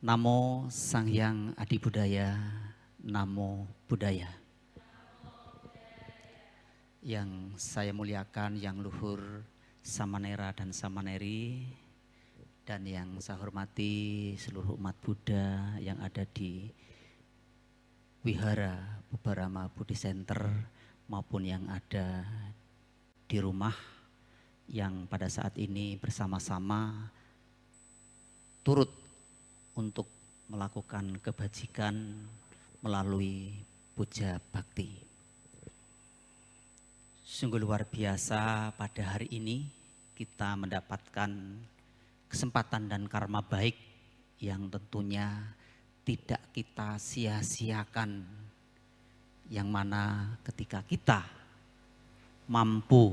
Namo Sang Hyang Adi Budaya, Namo Buddhaya. Yang saya muliakan, yang luhur Samanera dan Samaneri, dan yang saya hormati seluruh umat Buddha yang ada di Wihara Bubarama Buddhi Center maupun yang ada di rumah yang pada saat ini bersama-sama turut untuk melakukan kebajikan melalui puja bakti. Sungguh luar biasa pada hari ini kita mendapatkan kesempatan dan karma baik yang tentunya tidak kita sia-siakan, yang mana ketika kita mampu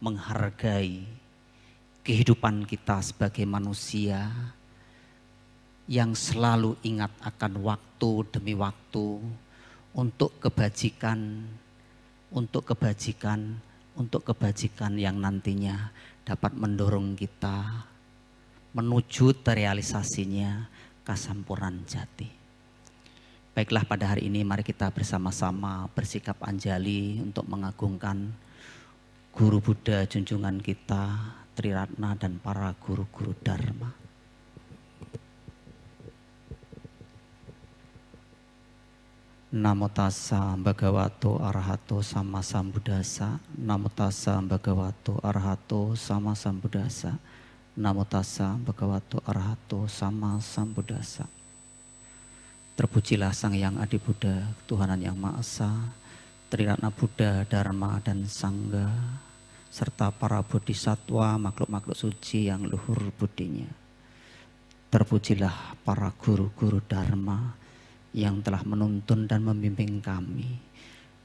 menghargai kehidupan kita sebagai manusia yang selalu ingat akan waktu demi waktu untuk kebajikan, untuk kebajikan yang nantinya dapat mendorong kita menuju terrealisasinya kesampurnaan jati. Baiklah, pada hari ini mari kita bersama-sama bersikap anjali untuk mengagungkan Guru Buddha junjungan kita, Triratna dan para guru-guru Dharma. Namo tassa bhagavato arahato sama sambuddhassa. Namo tassa bhagavato arahato sama sambuddhassa. Namo tassa bhagavato arahato sama sambuddhassa. Terpujilah Sang Hyang Adi Buddha, Tuhanan Yang Maha Esa, Triratna Buddha, Dharma dan Sangha, serta para bodhisatwa, makhluk-makhluk suci yang luhur budinya. Terpujilah para guru-guru Dharma yang telah menuntun dan membimbing kami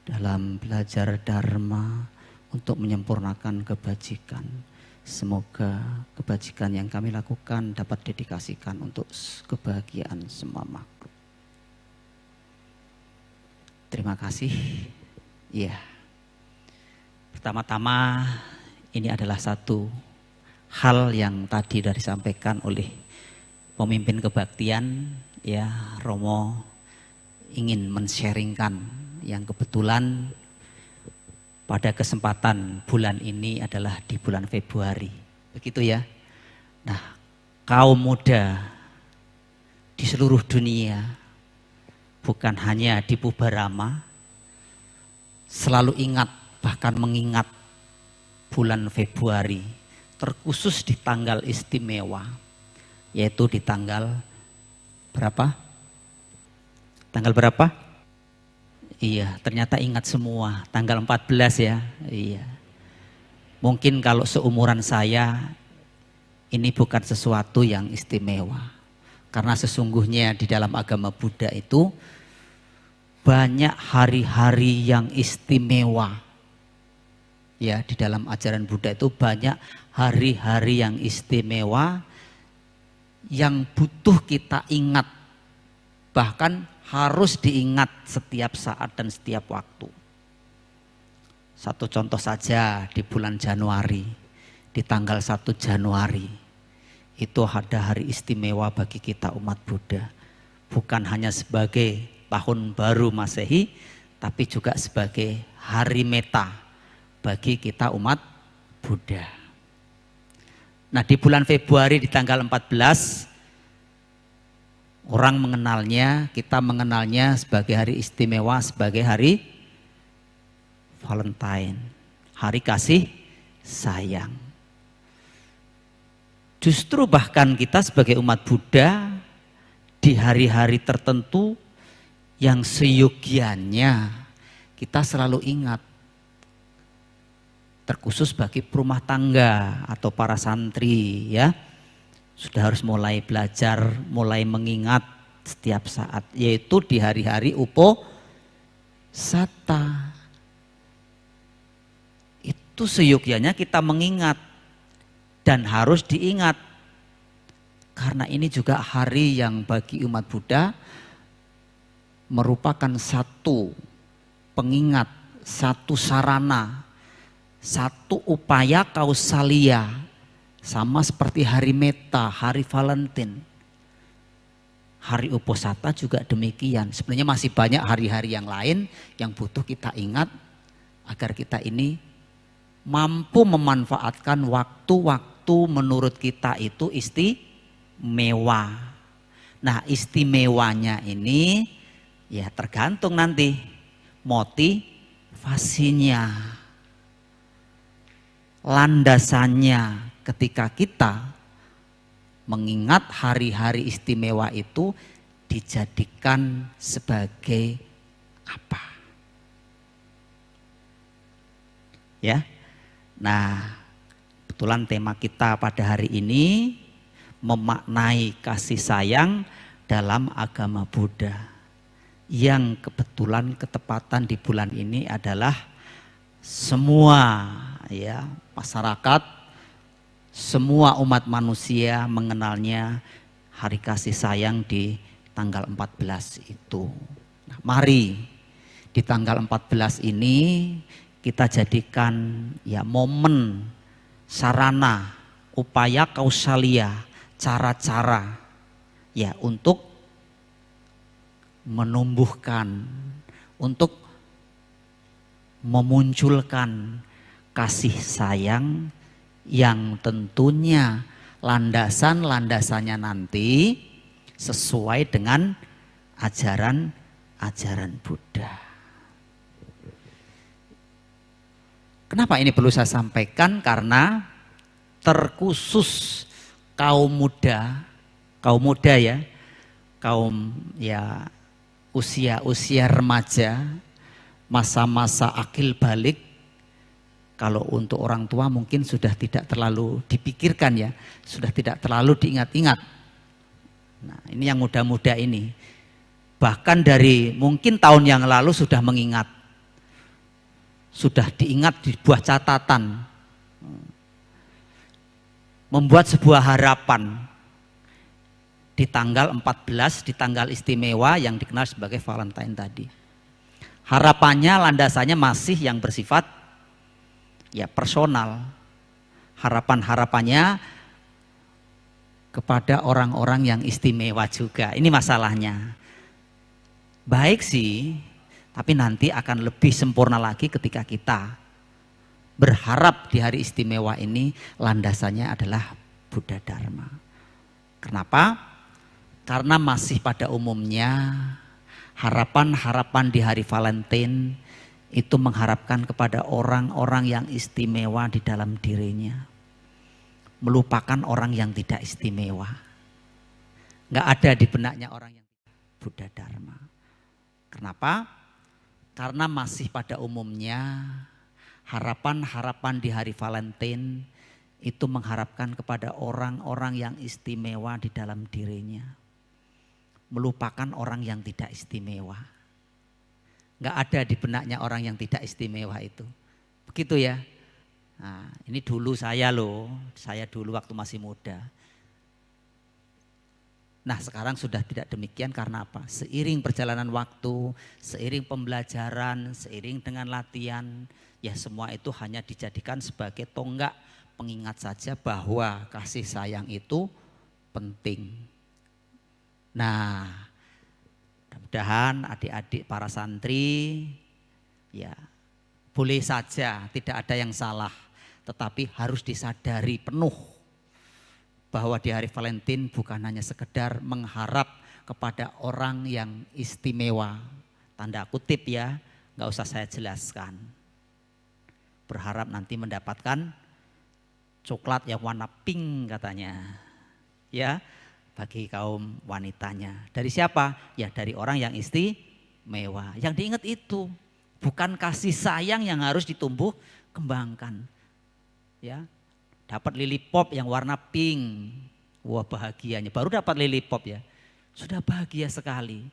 dalam belajar Dharma untuk menyempurnakan kebajikan. Semoga kebajikan yang kami lakukan dapat dedikasikan untuk kebahagiaan semua makhluk. Terima kasih. Ya, pertama-tama ini adalah satu hal yang tadi sudah disampaikan oleh pemimpin kebaktian, ya, Romo ingin men-sharingkan yang kebetulan pada kesempatan bulan ini adalah di bulan Februari, begitu ya. Nah, kaum muda di seluruh dunia, bukan hanya di Bubarama, selalu ingat, bahkan mengingat bulan Februari, terkhusus di tanggal istimewa, yaitu di tanggal berapa? Tanggal berapa? Iya, ternyata ingat semua, tanggal 14 ya. Iya. Mungkin kalau seumuran saya, ini bukan sesuatu yang istimewa. Karena sesungguhnya di dalam agama Buddha itu banyak hari-hari yang istimewa. Ya, di dalam ajaran Buddha itu banyak hari-hari yang istimewa yang butuh kita ingat. Bahkan harus diingat setiap saat dan setiap waktu. Satu contoh saja, di bulan Januari, di tanggal 1 Januari, itu ada hari istimewa bagi kita umat Buddha. Bukan hanya sebagai tahun baru Masehi, tapi juga sebagai hari meta bagi kita umat Buddha. Nah, di bulan Februari di tanggal 14, orang mengenalnya, kita mengenalnya sebagai hari istimewa, sebagai hari Valentine, hari kasih sayang. Justru bahkan kita sebagai umat Buddha di hari-hari tertentu yang seyogianya kita selalu ingat, terkhusus bagi perumah tangga atau para santri, ya, sudah harus mulai belajar, mulai mengingat setiap saat, yaitu di hari-hari Uposatha. Itu seyogyanya kita mengingat dan harus diingat. Karena ini juga hari yang bagi umat Buddha merupakan satu pengingat, satu sarana, satu upaya kausalia. Sama seperti hari Meta, hari Valentine. Hari Uposatha juga demikian. Sebenarnya masih banyak hari-hari yang lain yang butuh kita ingat agar kita ini mampu memanfaatkan waktu-waktu menurut kita itu istimewa. Nah, istimewanya ini ya tergantung nanti motivasinya, landasannya ketika kita mengingat hari-hari istimewa itu dijadikan sebagai apa? Ya. Nah, kebetulan tema kita pada hari ini memaknai kasih sayang dalam agama Buddha. Yang kebetulan ketepatan di bulan ini adalah semua ya masyarakat, semua umat manusia mengenalnya hari kasih sayang di tanggal 14 itu. Nah, mari di tanggal 14 ini kita jadikan ya momen, sarana, upaya kausalia, cara-cara ya untuk menumbuhkan, untuk memunculkan kasih sayang yang tentunya landasannya nanti sesuai dengan ajaran Buddha. Kenapa ini perlu saya sampaikan? Karena terkhusus kaum muda ya, kaum ya usia remaja, masa-masa akil balik. Kalau untuk orang tua mungkin sudah tidak terlalu dipikirkan ya, sudah tidak terlalu diingat-ingat. Nah, ini yang muda-muda ini. Bahkan dari mungkin tahun yang lalu sudah mengingat. Sudah diingat di buah catatan. Membuat sebuah harapan di tanggal 14, di tanggal istimewa yang dikenal sebagai Valentine tadi. Harapannya, landasannya masih yang bersifat ya personal, harapannya kepada orang-orang yang istimewa juga. Ini masalahnya. Baik sih, tapi nanti akan lebih sempurna lagi ketika kita berharap di hari istimewa ini landasannya adalah Buddha Dharma. Kenapa? Karena masih pada umumnya harapan-harapan di hari Valentine itu mengharapkan kepada orang-orang yang istimewa di dalam dirinya. Melupakan orang yang tidak istimewa. Nggak ada di benaknya orang yang Buddha Dharma. Kenapa? Karena masih pada umumnya harapan-harapan di hari Valentine itu mengharapkan kepada orang-orang yang istimewa di dalam dirinya. Melupakan orang yang tidak istimewa. Nggak ada di benaknya orang yang tidak istimewa itu. Begitu ya. Nah, ini dulu saya dulu waktu masih muda. Nah, sekarang sudah tidak demikian karena apa? Seiring perjalanan waktu, seiring pembelajaran, seiring dengan latihan, ya semua itu hanya dijadikan sebagai tonggak pengingat saja bahwa kasih sayang itu penting. Nah, mudah-mudahan adik-adik para santri ya boleh saja tidak ada yang salah, tetapi harus disadari penuh bahwa di hari Valentine bukan hanya sekedar mengharap kepada orang yang istimewa, tanda kutip ya, nggak usah saya jelaskan. Berharap nanti mendapatkan coklat yang warna pink katanya, ya. Bagi kaum wanitanya. Dari siapa? Ya dari orang yang istimewa. Yang diingat itu bukan kasih sayang yang harus ditumbuh kembangkan. Ya, dapat lili pop yang warna pink. Wah, bahagianya. Baru dapat lili pop ya. Sudah bahagia sekali.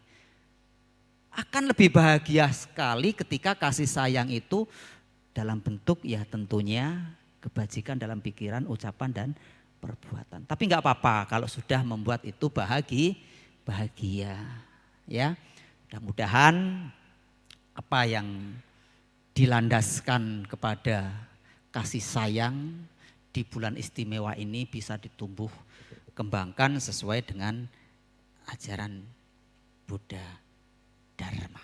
Akan lebih bahagia sekali ketika kasih sayang itu dalam bentuk ya tentunya kebajikan dalam pikiran, ucapan dan perbuatan. Tapi nggak apa-apa kalau sudah membuat itu bahagia, ya. Mudah-mudahan apa yang dilandaskan kepada kasih sayang di bulan istimewa ini bisa ditumbuh kembangkan sesuai dengan ajaran Buddha Dharma.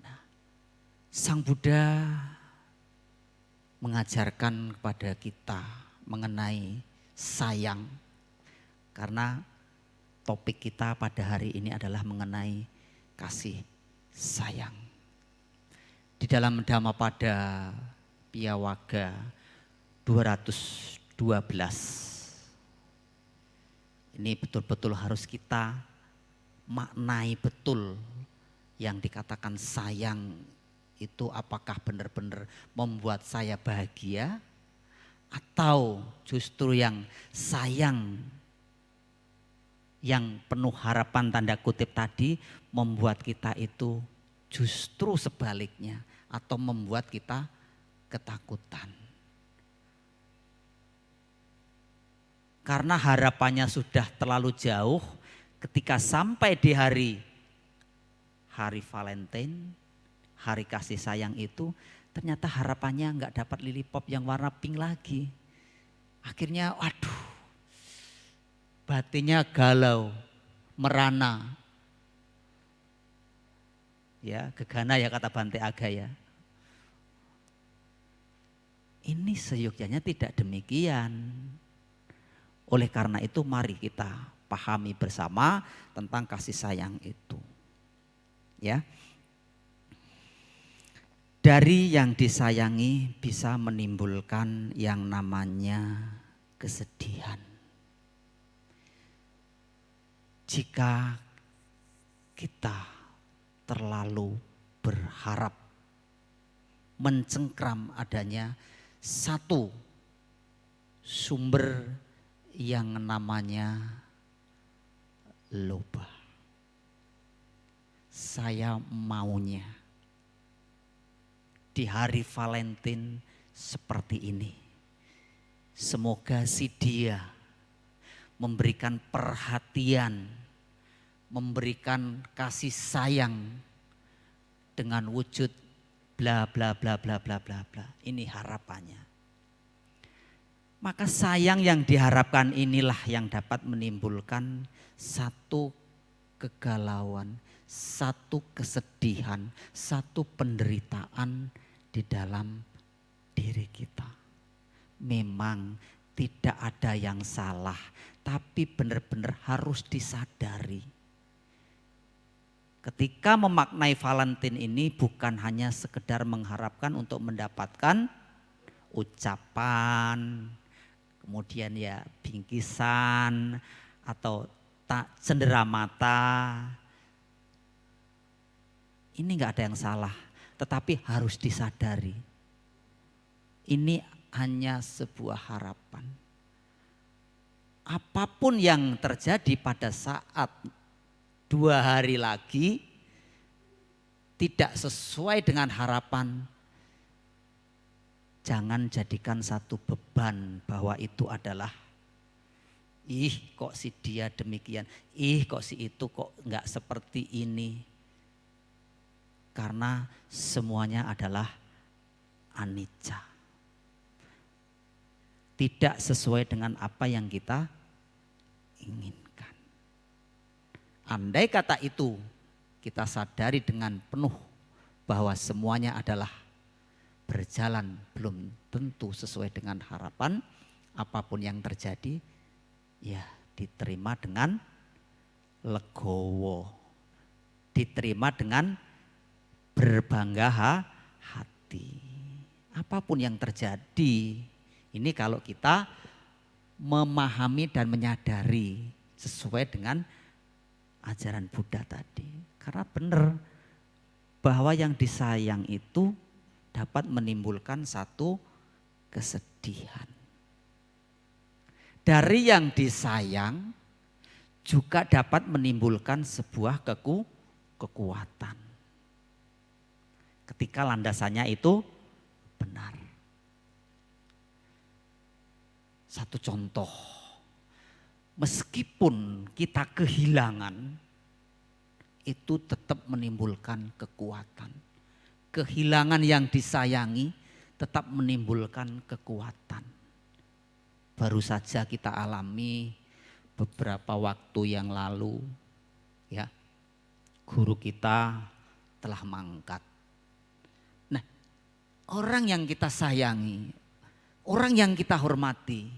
Nah, Sang Buddha mengajarkan kepada kita mengenai sayang, karena topik kita pada hari ini adalah mengenai kasih sayang. Di dalam Dhammapada Piyawaga 212, ini betul-betul harus kita maknai betul yang dikatakan sayang itu, apakah benar-benar membuat saya bahagia atau justru yang sayang yang penuh harapan tanda kutip tadi membuat kita itu justru sebaliknya atau membuat kita ketakutan. Karena harapannya sudah terlalu jauh, ketika sampai di hari Valentine, hari kasih sayang itu, ternyata harapannya nggak dapat lili pop yang warna pink lagi. Akhirnya waduh, batinnya galau, merana. Ya, gegana ya kata Bante Aga ya. Ini seyogyanya tidak demikian. Oleh karena itu mari kita pahami bersama tentang kasih sayang itu. Ya. Dari yang disayangi bisa menimbulkan yang namanya kesedihan. Jika kita terlalu berharap mencengkram adanya satu sumber yang namanya loba. Saya maunya di hari Valentine seperti ini. Semoga si dia memberikan perhatian, memberikan kasih sayang dengan wujud bla bla bla bla bla bla bla. Ini harapannya. Maka sayang yang diharapkan inilah yang dapat menimbulkan satu kegalauan, satu kesedihan, satu penderitaan di dalam diri kita. Memang tidak ada yang salah, tapi benar-benar harus disadari. Ketika memaknai Valentine ini bukan hanya sekedar mengharapkan untuk mendapatkan ucapan, kemudian ya bingkisan atau tak cenderamata. Ini enggak ada yang salah, tetapi harus disadari. Ini hanya sebuah harapan. Apapun yang terjadi pada saat 2 hari lagi tidak sesuai dengan harapan, jangan jadikan satu beban bahwa itu adalah kok si dia demikian, kok si itu kok enggak seperti ini. Karena semuanya adalah anicca. Tidak sesuai dengan apa yang kita inginkan. Andai kata itu kita sadari dengan penuh bahwa semuanya adalah berjalan belum tentu sesuai dengan harapan, apapun yang terjadi ya diterima dengan legowo, diterima dengan berbangga hati. Apapun yang terjadi, ini kalau kita memahami dan menyadari sesuai dengan ajaran Buddha tadi. Karena benar bahwa yang disayang itu dapat menimbulkan satu kesedihan. Dari yang disayang juga dapat menimbulkan sebuah kekuatan. Ketika landasannya itu benar. Satu contoh, meskipun kita kehilangan, itu tetap menimbulkan kekuatan. Kehilangan yang disayangi tetap menimbulkan kekuatan. Baru saja kita alami beberapa waktu yang lalu ya, guru kita telah mangkat. Nah, orang yang kita sayangi, orang yang kita hormati,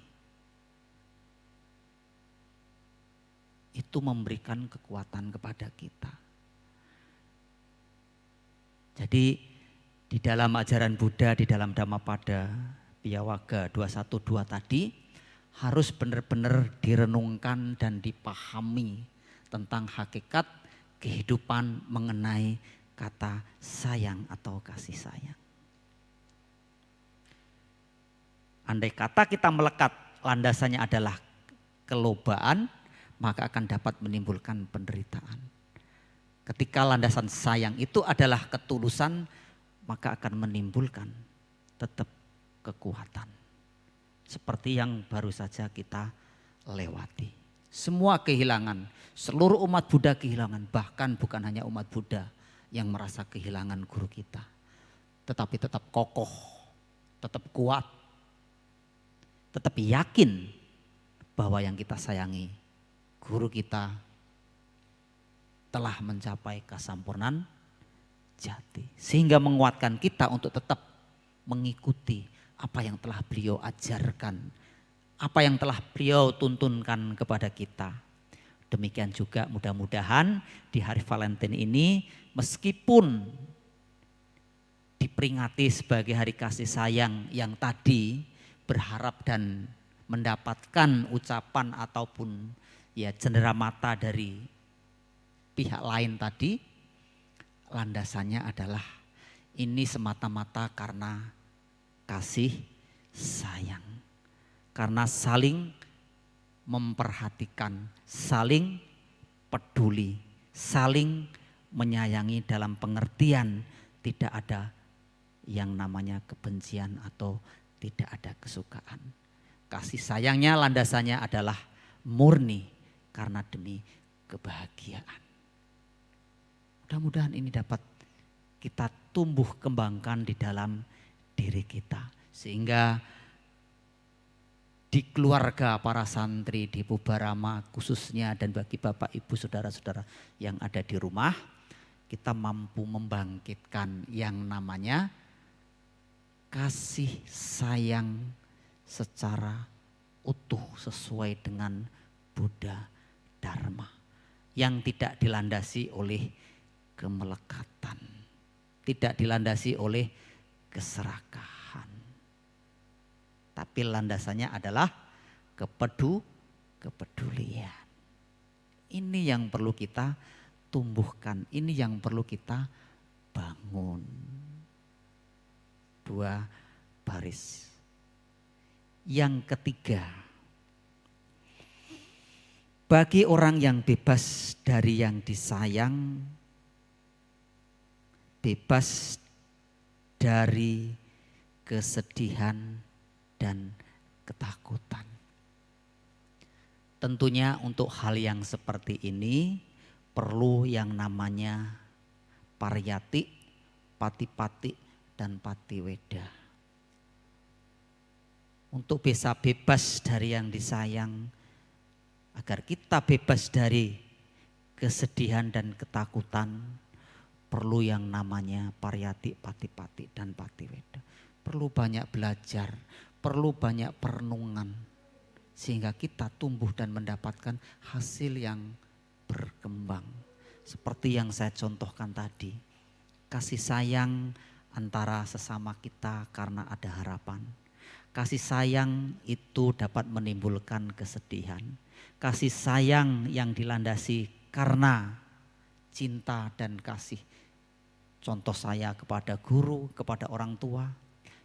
itu memberikan kekuatan kepada kita. Jadi di dalam ajaran Buddha, di dalam Dhammapada Piyawaga 212 tadi, harus benar-benar direnungkan dan dipahami tentang hakikat kehidupan mengenai kata sayang atau kasih sayang. Andai kata kita melekat landasannya adalah kelobaan, maka akan dapat menimbulkan penderitaan. Ketika landasan sayang itu adalah ketulusan, maka akan menimbulkan tetap kekuatan. Seperti yang baru saja kita lewati. Semua kehilangan, seluruh umat Buddha kehilangan. Bahkan bukan hanya umat Buddha yang merasa kehilangan guru kita. Tetapi tetap kokoh, tetap kuat, tetap yakin bahwa yang kita sayangi, guru kita telah mencapai kesampurnaan jati. Sehingga menguatkan kita untuk tetap mengikuti apa yang telah beliau ajarkan, apa yang telah beliau tuntunkan kepada kita. Demikian juga mudah-mudahan di hari Valentine ini, meskipun diperingati sebagai hari kasih sayang yang tadi berharap dan mendapatkan ucapan ataupun ya cenderamata dari pihak lain tadi, landasannya adalah ini semata-mata karena kasih sayang. Karena saling memperhatikan, saling peduli, saling menyayangi dalam pengertian tidak ada yang namanya kebencian atau tidak ada kesukaan. Kasih sayangnya landasannya adalah murni karena demi kebahagiaan. Mudah-mudahan ini dapat kita tumbuh kembangkan di dalam diri kita. Sehingga di keluarga para santri di Pubarama khususnya dan bagi Bapak Ibu saudara-saudara yang ada di rumah, kita mampu membangkitkan yang namanya kasih sayang secara utuh sesuai dengan Buddha Dharma. Yang tidak dilandasi oleh kemelekatan, tidak dilandasi oleh keserakahan. Tapi landasannya adalah kepedulian. Ini yang perlu kita tumbuhkan, ini yang perlu kita bangun. 2 baris. Yang ketiga, bagi orang yang bebas dari yang disayang, bebas dari kesedihan dan ketakutan. Tentunya untuk hal yang seperti ini perlu yang namanya pariyati, patipati, dan patiweda. Untuk bisa bebas dari yang disayang, agar kita bebas dari kesedihan dan ketakutan, perlu yang namanya pariyati, patipati, dan patiweda. Perlu banyak belajar, perlu banyak perenungan. Sehingga kita tumbuh dan mendapatkan hasil yang berkembang. Seperti yang saya contohkan tadi. Kasih sayang antara sesama kita karena ada harapan. Kasih sayang itu dapat menimbulkan kesedihan. Kasih sayang yang dilandasi karena cinta dan kasih. Contoh saya kepada guru, kepada orang tua,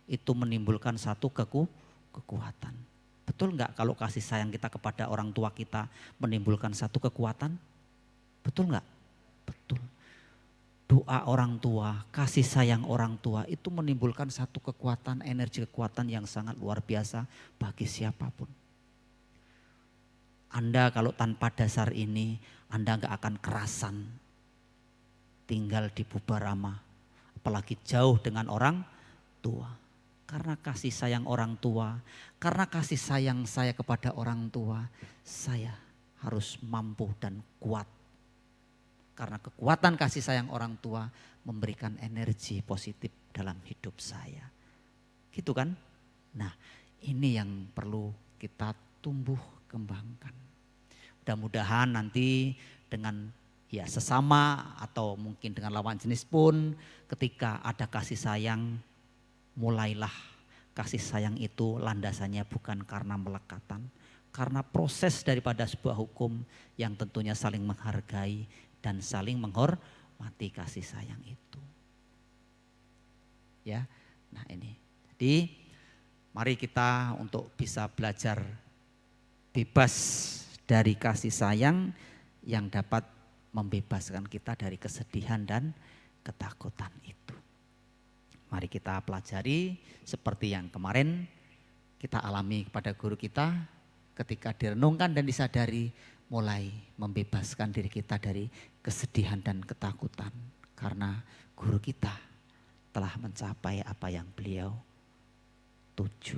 itu menimbulkan satu kekuatan. Betul enggak kalau kasih sayang kita kepada orang tua kita menimbulkan satu kekuatan? Betul enggak? Betul. Doa orang tua, kasih sayang orang tua itu menimbulkan satu kekuatan, energi kekuatan yang sangat luar biasa bagi siapapun. Anda kalau tanpa dasar ini, Anda enggak akan kerasan tinggal di Pubarama, apalagi jauh dengan orang tua. Karena kasih sayang orang tua, karena kasih sayang saya kepada orang tua, saya harus mampu dan kuat. Karena kekuatan kasih sayang orang tua memberikan energi positif dalam hidup saya. Gitu kan? Nah, ini yang perlu kita tumbuh kembangkan. Mudah-mudahan nanti dengan ya sesama atau mungkin dengan lawan jenis pun, ketika ada kasih sayang, mulailah kasih sayang itu landasannya bukan karena melekatan, karena proses daripada sebuah hukum yang tentunya saling menghargai dan saling menghormati kasih sayang itu. Ya, nah ini. Jadi mari kita untuk bisa belajar bebas dari kasih sayang yang dapat membebaskan kita dari kesedihan dan ketakutan itu. Mari kita pelajari seperti yang kemarin kita alami kepada guru kita ketika direnungkan dan disadari, mulai membebaskan diri kita dari kesedihan dan ketakutan karena guru kita telah mencapai apa yang beliau tuju.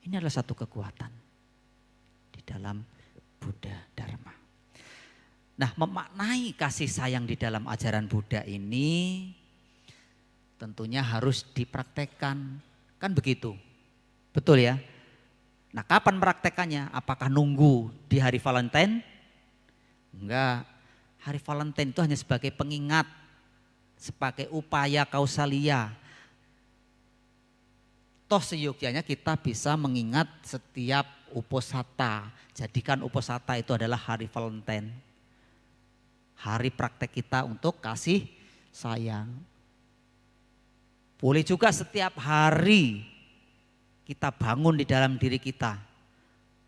Ini adalah satu kekuatan di dalam Buddha Dharma. Nah, memaknai kasih sayang di dalam ajaran Buddha ini tentunya harus dipraktekkan. Kan begitu? Betul ya? Nah, kapan praktekannya? Apakah nunggu di hari Valentine? Enggak. Hari Valentine itu hanya sebagai pengingat, sebagai upaya kausalia. Toh seyogyanya kita bisa mengingat setiap uposatha. Jadikan uposatha itu adalah hari Valentine. Hari praktek kita untuk kasih sayang. Boleh juga setiap hari kita bangun di dalam diri kita.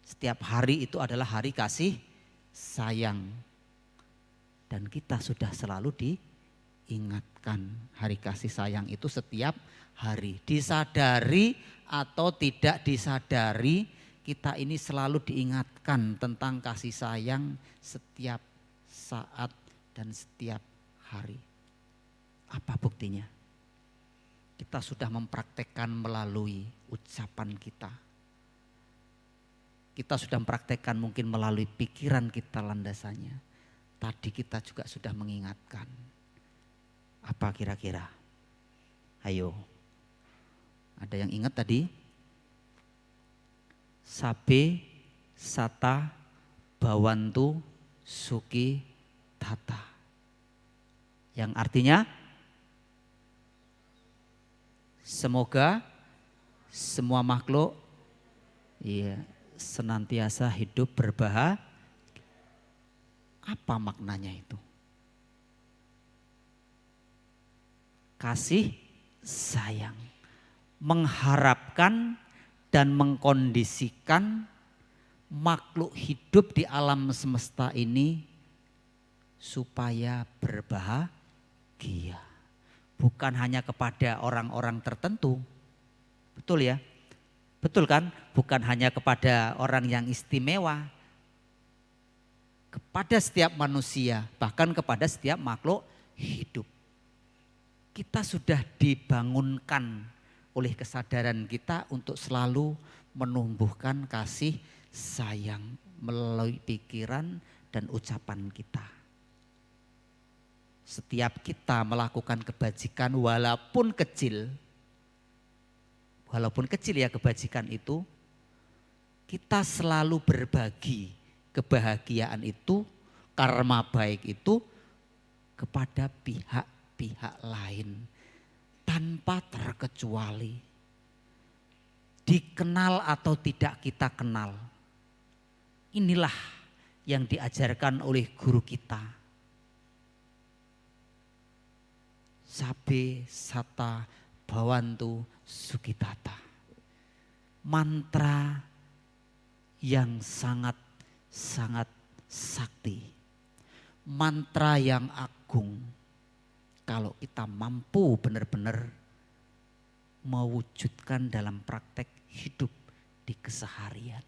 Setiap hari itu adalah hari kasih sayang. Dan kita sudah selalu diingatkan hari kasih sayang itu setiap hari. Disadari atau tidak disadari, kita ini selalu diingatkan tentang kasih sayang setiap saat dan setiap hari. Apa buktinya? Kita sudah mempraktekkan melalui ucapan kita. Kita sudah mempraktekkan mungkin melalui pikiran kita landasannya. Tadi kita juga sudah mengingatkan. Apa kira-kira? Ayo. Ada yang ingat tadi? Sabe, sata, bawantu, suki, tata. Yang artinya semoga semua makhluk senantiasa hidup berbahagia. Apa maknanya itu? Kasih sayang, mengharapkan dan mengkondisikan makhluk hidup di alam semesta ini supaya berbahagia. Bukan hanya kepada orang-orang tertentu. Betul ya? Betul kan? Bukan hanya kepada orang yang istimewa. Kepada setiap manusia, bahkan kepada setiap makhluk hidup. Kita sudah dibangunkan oleh kesadaran kita untuk selalu menumbuhkan kasih sayang melalui pikiran dan ucapan kita. Setiap kita melakukan kebajikan walaupun kecil ya kebajikan itu, kita selalu berbagi kebahagiaan itu, karma baik itu kepada pihak-pihak lain tanpa terkecuali. Dikenal atau tidak kita kenal. Inilah yang diajarkan oleh guru kita. Sabe, sata, bawantu, sukitata. Mantra yang sangat sakti. Mantra yang agung. Kalau kita mampu benar-benar mewujudkan dalam praktek hidup di keseharian.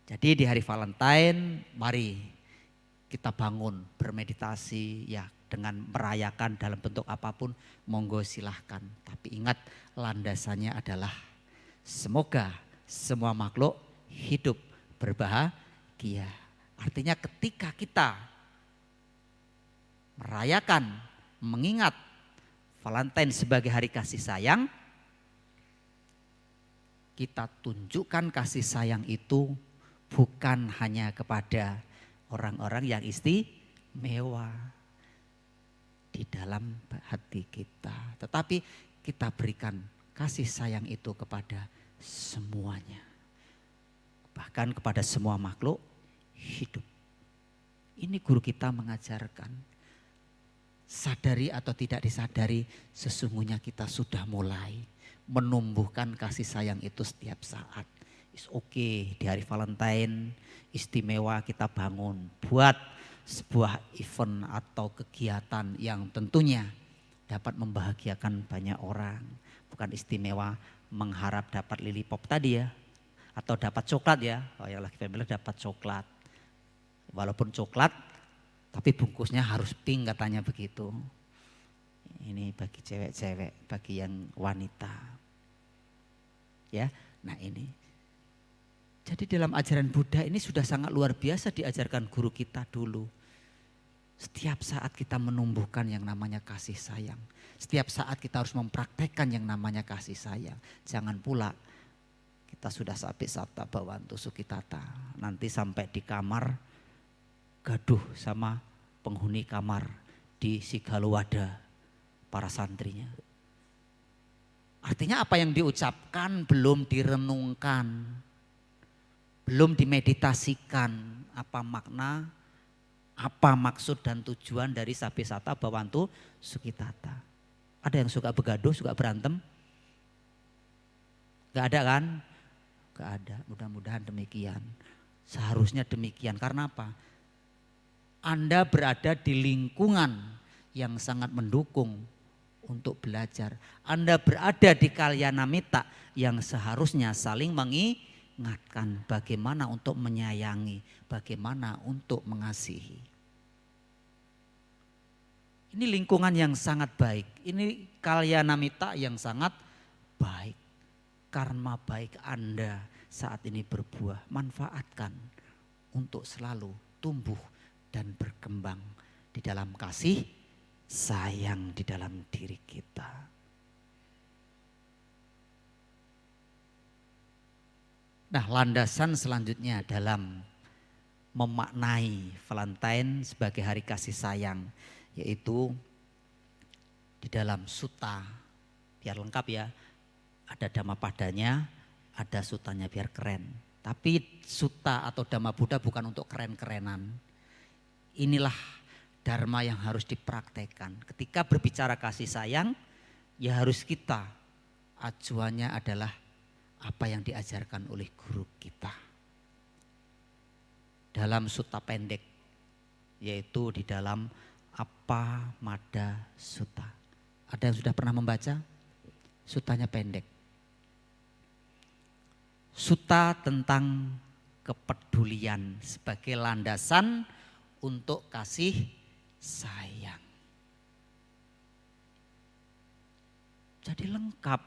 Jadi di hari Valentine mari kita bangun bermeditasi ya dengan merayakan dalam bentuk apapun, monggo silahkan. Tapi ingat landasannya adalah semoga semua makhluk hidup berbahagia. Artinya ketika kita merayakan, mengingat Valentine sebagai hari kasih sayang, kita tunjukkan kasih sayang itu bukan hanya kepada orang-orang yang istimewa di dalam hati kita, tetapi kita berikan kasih sayang itu kepada semuanya. Bahkan kepada semua makhluk hidup. Ini guru kita mengajarkan. Sadari atau tidak disadari, sesungguhnya kita sudah mulai menumbuhkan kasih sayang itu setiap saat. It's okay, di hari Valentine istimewa kita bangun buat sebuah event atau kegiatan yang tentunya dapat membahagiakan banyak orang. Bukan istimewa mengharap dapat lili pop tadi ya, atau dapat coklat ya. Oh yang lagi family dapat coklat. Walaupun coklat tapi bungkusnya harus pink katanya begitu. Ini bagi cewek-cewek, bagi yang wanita. Ya, nah ini. Jadi dalam ajaran Buddha ini sudah sangat luar biasa diajarkan guru kita dulu. Setiap saat kita menumbuhkan yang namanya kasih sayang. Setiap saat kita harus mempraktekkan yang namanya kasih sayang. Jangan pula kita sudah sapi sabta bawantu sukitata. Nanti sampai di kamar gaduh sama penghuni kamar di Sigaluwada para santrinya. Artinya apa yang diucapkan belum direnungkan, belum dimeditasikan apa makna, apa maksud dan tujuan dari Sabisata Bawantu Sukitata. Ada yang suka begaduh, suka berantem? Gak ada kan? Gak ada, mudah-mudahan demikian. Seharusnya demikian, karena apa? Anda berada di lingkungan yang sangat mendukung untuk belajar. Anda berada di kalyanamita yang seharusnya saling mengingatkan bagaimana untuk menyayangi, bagaimana untuk mengasihi. Ini lingkungan yang sangat baik, ini kalyanamita yang sangat baik. Karma baik Anda saat ini berbuah, manfaatkan untuk selalu tumbuh dan berkembang di dalam kasih sayang di dalam diri kita. Nah, landasan selanjutnya dalam memaknai Valentine sebagai hari kasih sayang, yaitu di dalam sutta, biar lengkap ya, ada Dhamma padanya, ada sutanya biar keren. Tapi sutta atau Dhamma Buddha bukan untuk keren-kerenan. Inilah dharma yang harus dipraktekkan. Ketika berbicara kasih sayang, ya harus kita, acuannya adalah apa yang diajarkan oleh guru kita. Dalam sutta pendek, yaitu di dalam Appamada Sutta. Ada yang sudah pernah membaca? Sutanya pendek. Sutta tentang kepedulian sebagai landasan untuk kasih sayang. Jadi lengkap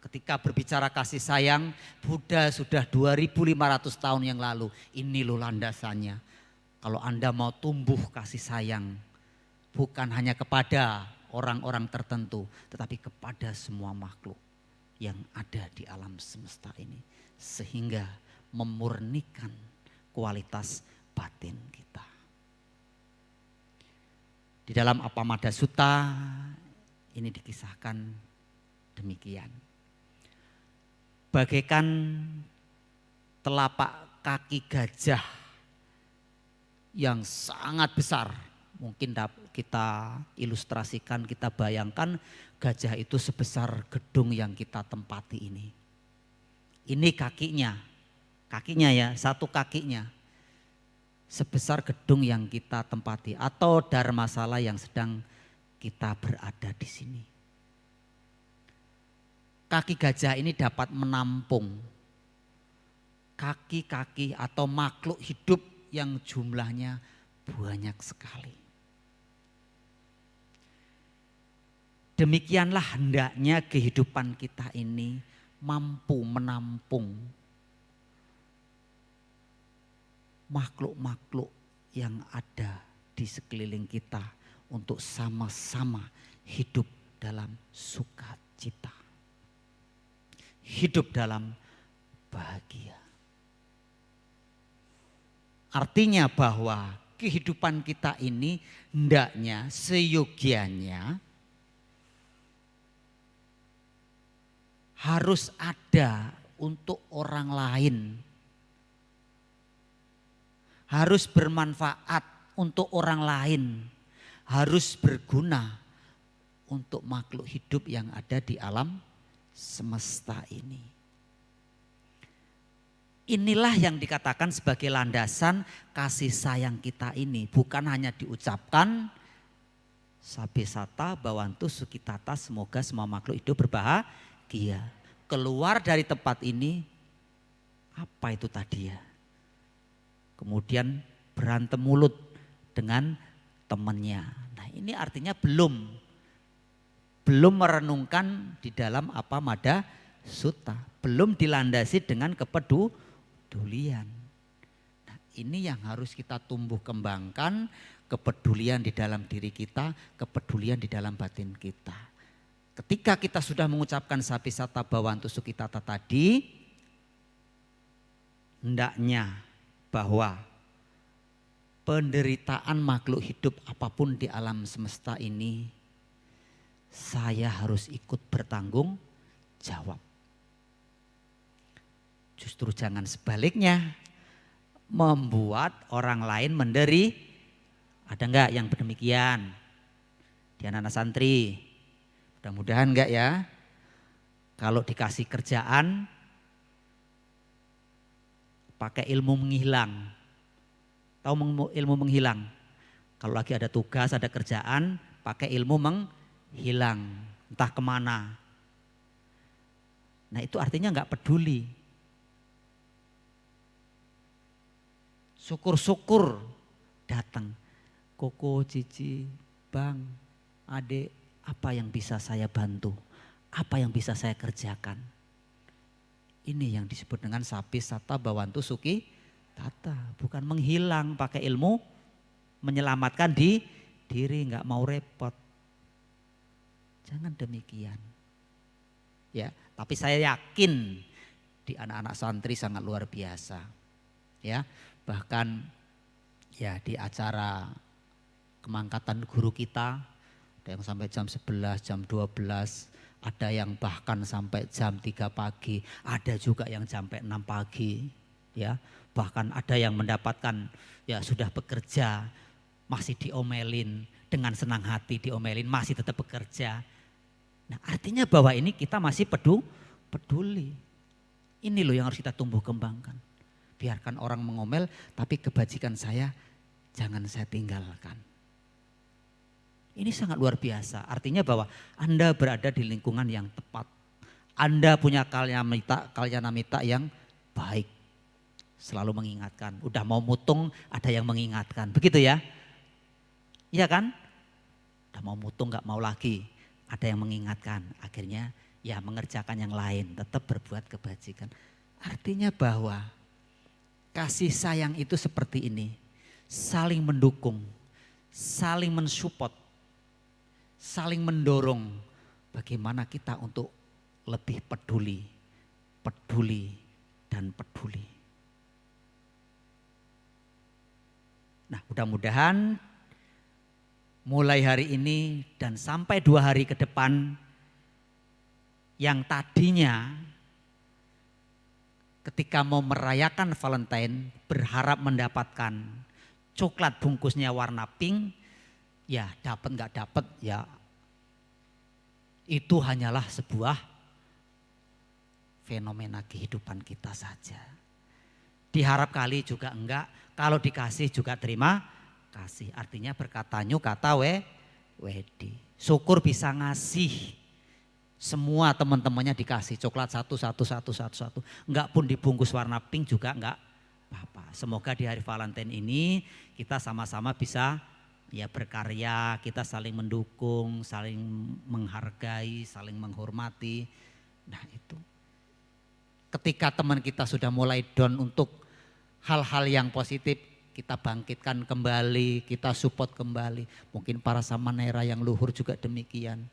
ketika berbicara kasih sayang, Buddha sudah 2500 tahun yang lalu. Ini loh landasannya. Kalau Anda mau tumbuh kasih sayang, bukan hanya kepada orang-orang tertentu, tetapi kepada semua makhluk yang ada di alam semesta ini. Sehingga memurnikan kualitas batin kita. Di dalam Appamada Sutta ini dikisahkan demikian. Bagaikan telapak kaki gajah yang sangat besar. Mungkin kita ilustrasikan, kita bayangkan gajah itu sebesar gedung yang kita tempati ini. Ini kakinya ya, satu kakinya. Sebesar gedung yang kita tempati atau dharmasala yang sedang kita berada di sini. Kaki gajah ini dapat menampung kaki-kaki atau makhluk hidup yang jumlahnya banyak sekali. Demikianlah hendaknya kehidupan kita ini mampu menampung makhluk-makhluk yang ada di sekeliling kita untuk sama-sama hidup dalam sukacita. Hidup dalam bahagia. Artinya bahwa kehidupan kita ini hendaknya seyogianya harus ada untuk orang lain. Harus bermanfaat untuk orang lain. Harus berguna untuk makhluk hidup yang ada di alam semesta ini. Inilah yang dikatakan sebagai landasan kasih sayang kita ini. Bukan hanya diucapkan, sabe sata bawantu sukitata, semoga semua makhluk hidup berbahagia. Keluar dari tempat ini, apa itu tadi ya? Kemudian berantem mulut dengan temannya. Nah ini artinya belum merenungkan di dalam apa mada sutta. Belum dilandasi dengan kepedulian. Nah, ini yang harus kita tumbuh kembangkan, kepedulian di dalam diri kita, kepedulian di dalam batin kita. Ketika kita sudah mengucapkan sapisata bawantu sukitata tadi, hendaknya bahwa penderitaan makhluk hidup apapun di alam semesta ini, saya harus ikut bertanggung jawab. Justru jangan sebaliknya, membuat orang lain menderita. Ada enggak yang demikian di anak-anak santri? Mudah-mudahan enggak ya. Kalau dikasih kerjaan pakai ilmu menghilang. Tahu ilmu menghilang? Kalau lagi ada tugas, ada kerjaan, pakai ilmu menghilang. Entah kemana. Nah itu artinya enggak peduli. Syukur-syukur datang. Koko, Cici, Bang, Adik, apa yang bisa saya bantu? Apa yang bisa saya kerjakan? Ini yang disebut dengan sapi sata bawantu suki tata. Bukan menghilang pakai ilmu, menyelamatkan diri, nggak mau repot. Jangan demikian. Ya, tapi saya yakin di anak-anak santri sangat luar biasa. Ya, bahkan ya di acara kemangkatan guru kita, ada yang sampai jam 11, jam 12, ada yang bahkan sampai jam 3 pagi, ada juga yang sampai 6 pagi, ya. Bahkan ada yang mendapatkan ya sudah bekerja, masih diomelin, dengan senang hati diomelin, masih tetap bekerja. Nah, artinya bahwa ini kita masih peduli. Ini loh yang harus kita tumbuh kembangkan. Biarkan orang mengomel, tapi kebajikan saya jangan saya tinggalkan. Ini sangat luar biasa, artinya bahwa Anda berada di lingkungan yang tepat. Anda punya kalyanamita yang baik. Selalu mengingatkan, udah mau mutung ada yang mengingatkan, begitu ya? Iya kan? Udah mau mutung gak mau lagi, ada yang mengingatkan. Akhirnya ya mengerjakan yang lain, tetap berbuat kebajikan. Artinya bahwa kasih sayang itu seperti ini, saling mendukung, saling mensupport, saling mendorong bagaimana kita untuk lebih peduli dan peduli. Nah, mudah-mudahan mulai hari ini dan sampai 2 hari ke depan yang tadinya ketika mau merayakan Valentine berharap mendapatkan coklat bungkusnya warna pink, ya dapat nggak dapat ya itu hanyalah sebuah fenomena kehidupan kita saja. Diharap kali juga enggak, kalau dikasih juga terima kasih. Artinya berkatanya kata wedi. Syukur bisa ngasih. Semua teman-temannya dikasih coklat satu. Enggak pun dibungkus warna pink juga enggak apa-apa. Semoga di hari Valentine ini kita sama-sama bisa ya berkarya, kita saling mendukung, saling menghargai, saling menghormati. Nah itu. Ketika teman kita sudah mulai down untuk hal-hal yang positif kita bangkitkan kembali, kita support kembali. Mungkin para samanera yang luhur juga demikian.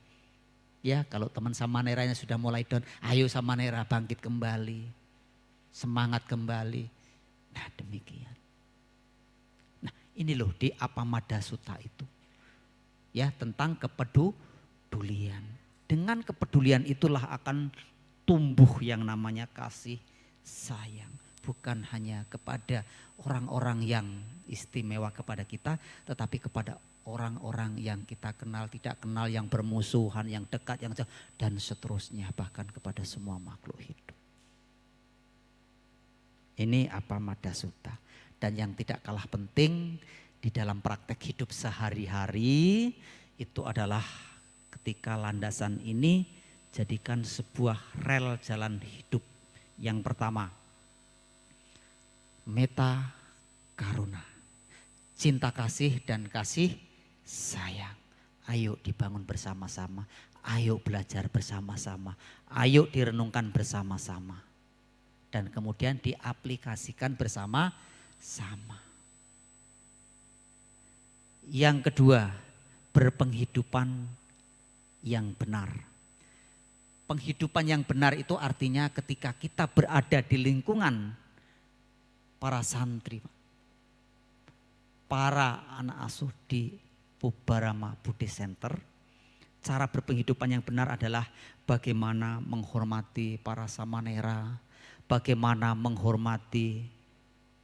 Ya, kalau teman samaneranya sudah mulai down, ayo samanera bangkit kembali. Semangat kembali. Nah, demikian. Nah, ini loh di Appamada Sutta itu. Ya, tentang kepedulian. Dengan kepedulian itulah akan tumbuh yang namanya kasih sayang. Bukan hanya kepada orang-orang yang istimewa kepada kita, tetapi kepada orang-orang yang kita kenal, tidak kenal, yang bermusuhan, yang dekat, yang jauh, dan seterusnya, bahkan kepada semua makhluk hidup. Ini Appamada Sutta. Dan yang tidak kalah penting di dalam praktek hidup sehari-hari itu adalah ketika landasan ini jadikan sebuah rel jalan hidup. Yang pertama, metta karuna, cinta kasih dan kasih sayang. Ayo dibangun bersama-sama, ayo belajar bersama-sama, ayo direnungkan bersama-sama. Dan kemudian diaplikasikan bersama-sama. Yang kedua, berpenghidupan yang benar. Penghidupan yang benar itu artinya ketika kita berada di lingkungan para santri, para anak asuh di Pubarama Buddhist Center, cara berpenghidupan yang benar adalah bagaimana menghormati para samanera, bagaimana menghormati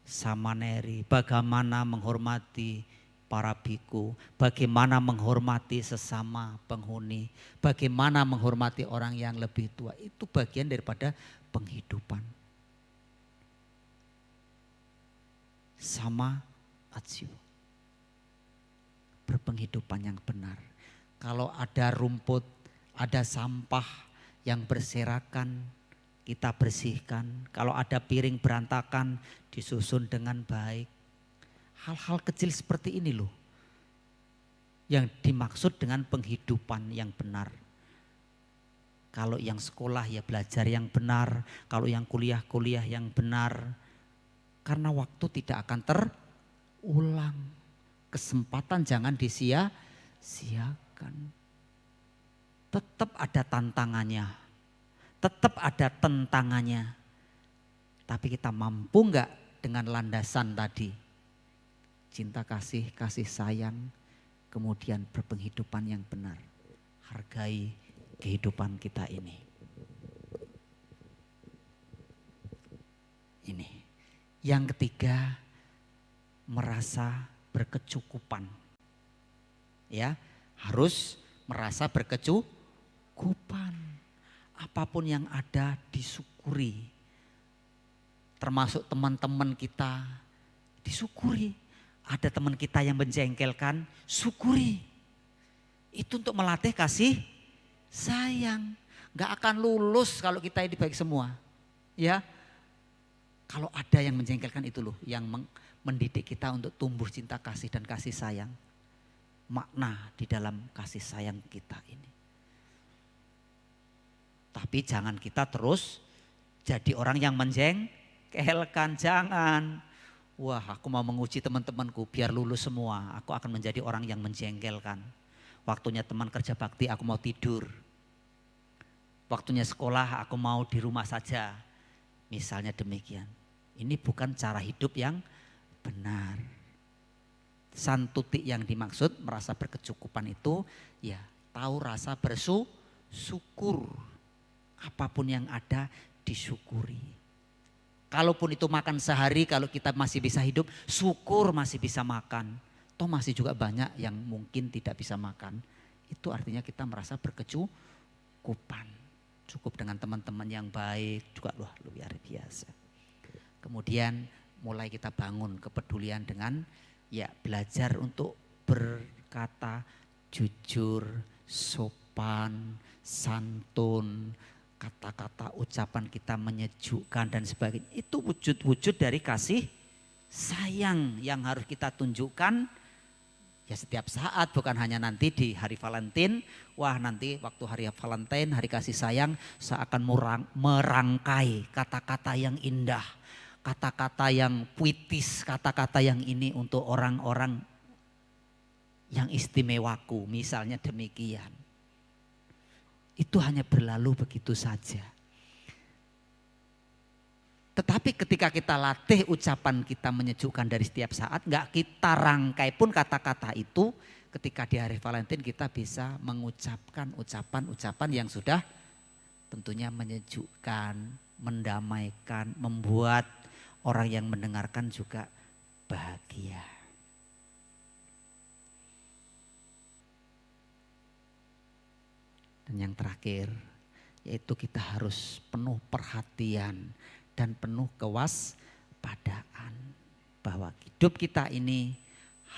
samaneri, bagaimana menghormati para biku, bagaimana menghormati sesama penghuni, bagaimana menghormati orang yang lebih tua. Itu bagian daripada penghidupan. Sama ajiwa. Berpenghidupan yang benar. Kalau ada rumput, ada sampah yang berserakan, kita bersihkan. Kalau ada piring berantakan, disusun dengan baik. Hal-hal kecil seperti ini loh yang dimaksud dengan penghidupan yang benar. Kalau yang sekolah ya belajar yang benar, kalau yang kuliah yang benar. Karena waktu tidak akan terulang. Kesempatan jangan disia-siakan. Tetap ada tantangannya. Tetap ada tentangannya. Tapi kita mampu enggak dengan landasan tadi? Cinta kasih, kasih sayang, kemudian berpenghidupan yang benar. Hargai kehidupan kita ini. Ini. Yang ketiga, merasa berkecukupan. Ya, harus merasa berkecukupan. Apapun yang ada disyukuri. Termasuk teman-teman kita disyukuri. Ada teman kita yang menjengkelkan, syukuri. Itu untuk melatih kasih sayang. Gak akan lulus kalau kita ini baik semua. Ya. Kalau ada yang menjengkelkan itu loh yang mendidik kita untuk tumbuh cinta kasih dan kasih sayang. Makna di dalam kasih sayang kita ini. Tapi jangan kita terus jadi orang yang menjengkelkan, jangan. Wah, aku mau menguji teman-temanku biar lulus semua. Aku akan menjadi orang yang menjengkelkan. Waktunya teman kerja bakti aku mau tidur. Waktunya sekolah aku mau di rumah saja. Misalnya demikian. Ini bukan cara hidup yang benar. Santuti yang dimaksud merasa berkecukupan itu ya tahu rasa bersyukur. Apapun yang ada disyukuri. Kalaupun itu makan sehari, kalau kita masih bisa hidup, syukur masih bisa makan. Toh masih juga banyak yang mungkin tidak bisa makan. Itu artinya kita merasa berkecukupan. Cukup dengan teman-teman yang baik juga luar biasa. Kemudian mulai kita bangun kepedulian dengan ya belajar untuk berkata jujur, sopan, santun, kata-kata ucapan kita menyejukkan dan sebagainya. Itu wujud-wujud dari kasih sayang yang harus kita tunjukkan ya setiap saat, bukan hanya nanti di hari Valentine. Wah, nanti waktu hari Valentine, hari kasih sayang, saya akan merangkai kata-kata yang indah, kata-kata yang puitis, kata-kata yang ini untuk orang-orang yang istimewaku, misalnya demikian. Itu hanya berlalu begitu saja. Tetapi ketika kita latih ucapan kita menyejukkan dari setiap saat, enggak kita rangkai pun kata-kata itu, ketika di hari Valentine kita bisa mengucapkan ucapan-ucapan yang sudah tentunya menyejukkan, mendamaikan, membuat orang yang mendengarkan juga bahagia. Dan yang terakhir, yaitu kita harus penuh perhatian dan penuh kewaspadaan bahwa hidup kita ini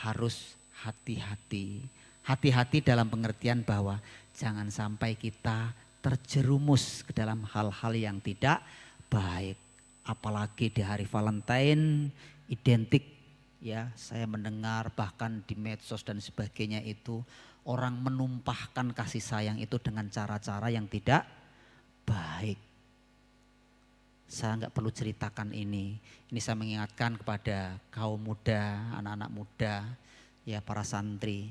harus hati-hati. Hati-hati dalam pengertian bahwa jangan sampai kita terjerumus ke dalam hal-hal yang tidak baik. Apalagi di hari Valentine identik ya, saya mendengar bahkan di medsos dan sebagainya itu orang menumpahkan kasih sayang itu dengan cara-cara yang tidak baik. Saya nggak perlu ceritakan ini. Ini saya mengingatkan kepada kaum muda, anak-anak muda, ya para santri.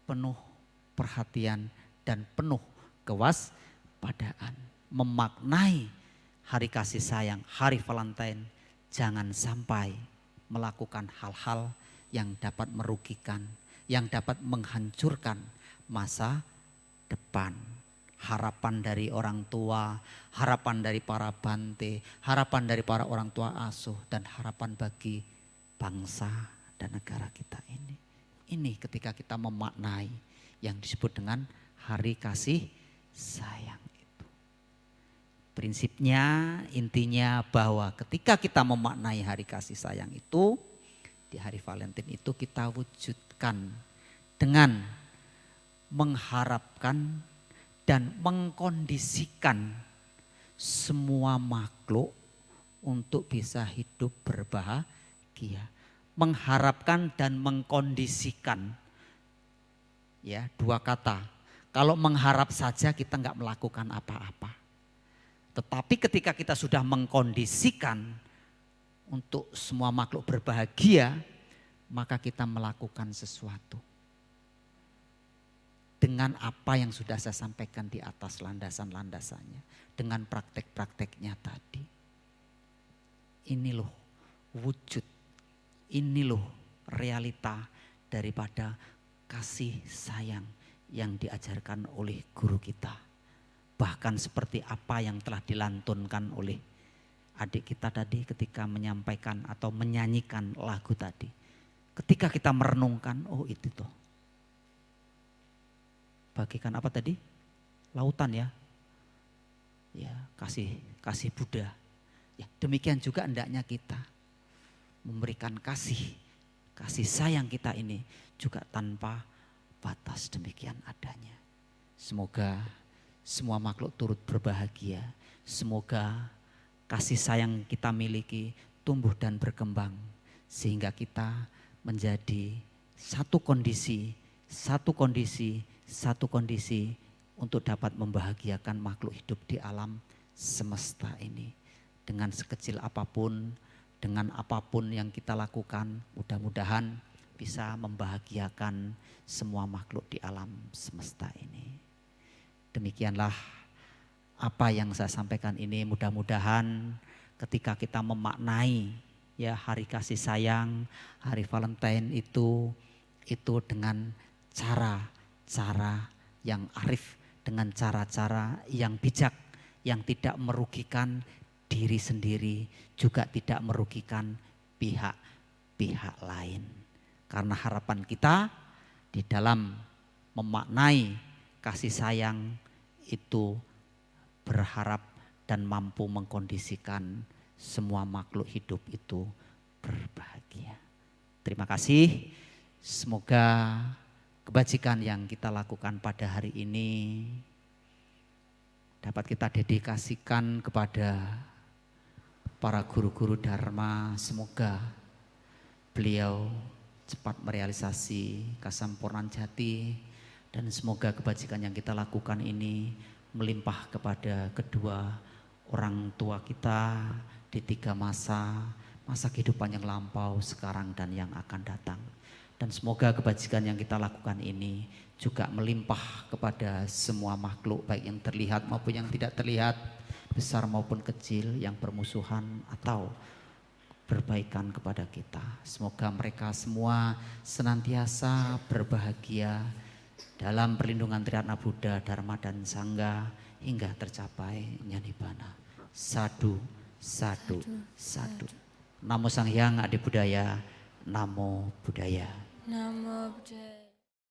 Penuh perhatian dan penuh kewaspadaan. Memaknai hari kasih sayang, hari Valentine. Jangan sampai melakukan hal-hal yang dapat merugikan, yang dapat menghancurkan masa depan. Harapan dari orang tua, harapan dari para bante, harapan dari para orang tua asuh, dan harapan bagi bangsa dan negara kita ini. Ini ketika kita memaknai yang disebut dengan hari kasih sayang itu. Prinsipnya, intinya bahwa ketika kita memaknai hari kasih sayang itu, di hari Valentine itu kita wujudkan dengan mengharapkan dan mengkondisikan semua makhluk untuk bisa hidup berbahagia. Mengharapkan dan mengkondisikan. Ya, dua kata. Kalau mengharap saja kita enggak melakukan apa-apa. Tetapi ketika kita sudah mengkondisikan untuk semua makhluk berbahagia, maka kita melakukan sesuatu. Dengan apa yang sudah saya sampaikan di atas landasan-landasannya. Dengan praktek-prakteknya tadi. Ini loh wujud. Ini loh realita daripada kasih sayang yang diajarkan oleh guru kita. Bahkan seperti apa yang telah dilantunkan oleh adik kita tadi ketika menyampaikan atau menyanyikan lagu tadi. Ketika kita merenungkan, oh itu tuh. Bagikan apa tadi? Lautan ya. Ya, kasih Buddha. Ya, demikian juga hendaknya kita memberikan kasih sayang kita ini juga tanpa batas, demikian adanya. Semoga semua makhluk turut berbahagia. Semoga kasih sayang kita miliki tumbuh dan berkembang sehingga kita menjadi satu kondisi untuk dapat membahagiakan makhluk hidup di alam semesta ini. Dengan sekecil apapun, dengan apapun yang kita lakukan, mudah-mudahan bisa membahagiakan semua makhluk di alam semesta ini. Demikianlah apa yang saya sampaikan ini, mudah-mudahan ketika kita memaknai ya hari kasih sayang, hari Valentine itu dengan cara-cara yang arif, dengan cara-cara yang bijak, yang tidak merugikan diri sendiri, juga tidak merugikan pihak-pihak lain. Karena harapan kita di dalam memaknai kasih sayang itu berharap dan mampu mengkondisikan semua makhluk hidup itu berbahagia. Terima kasih. Semoga kebajikan yang kita lakukan pada hari ini dapat kita dedikasikan kepada para guru-guru Dharma. Semoga beliau cepat merealisasi kesampurnaan jati dan semoga kebajikan yang kita lakukan ini melimpah kepada kedua orang tua kita di 3 masa, masa kehidupan yang lampau, sekarang dan yang akan datang. Dan semoga kebajikan yang kita lakukan ini juga melimpah kepada semua makhluk, baik yang terlihat maupun yang tidak terlihat, besar maupun kecil, yang bermusuhan atau berbaikan kepada kita. Semoga mereka semua senantiasa berbahagia dalam perlindungan Triratna Buddha, Dharma dan Sangha hingga tercapai Nyanibana. Sadu, sadu, sadu. Namo Sang Hyang Adi Budaya, Namo Buddhaya. Namo Buddhaya.